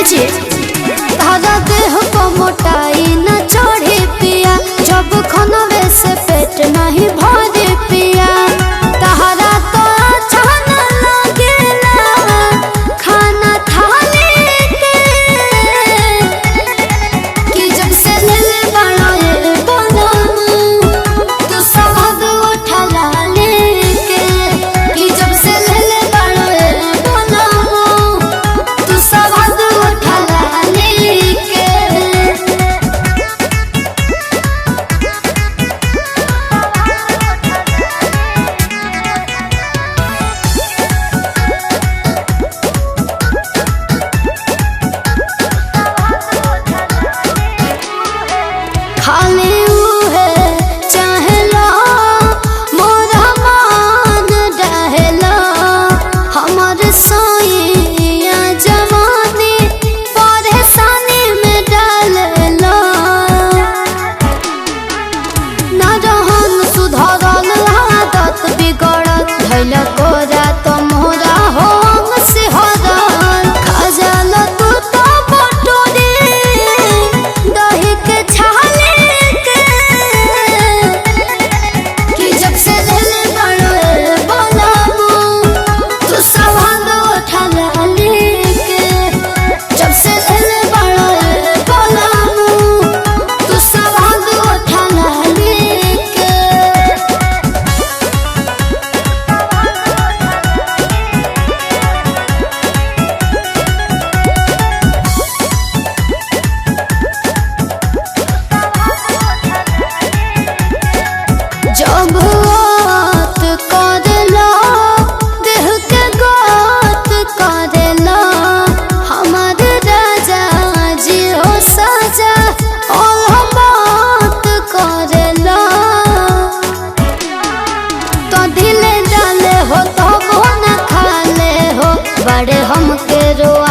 बुझे तारा देह को मोटाई न चढ़े पिया, जब खनवे से पेट नहीं भरे पिया। तारा तो अच्छा न लगेला खाना थाली के, कि जब से ले बनाए बनम तू स्वाद उठला लेके, कि जब से ले बनाए बनम तू स्वाद उठला लेके। खाली उहे चाहेला मोरा मान रहेला, हमर सोइया जवानी परेशानी में डालेला। ना रहन सुधरल आदत बिगड़त धैल कोरा तो मोरा होम से हरल। खजल तू तो बटोरे दही के छाले के, कि जब से दिल बड़े बनमू तू स्वाद उठला लेके, जब से दिल बड़े बनमू तू स्वाद उठला लेके। जब बात करेला देह के बात करेला, हमार राजा जी हो सजा और हम बात करेला। तो दिल डाले हो तो वो न खाले हो, बड़े हमके रोआ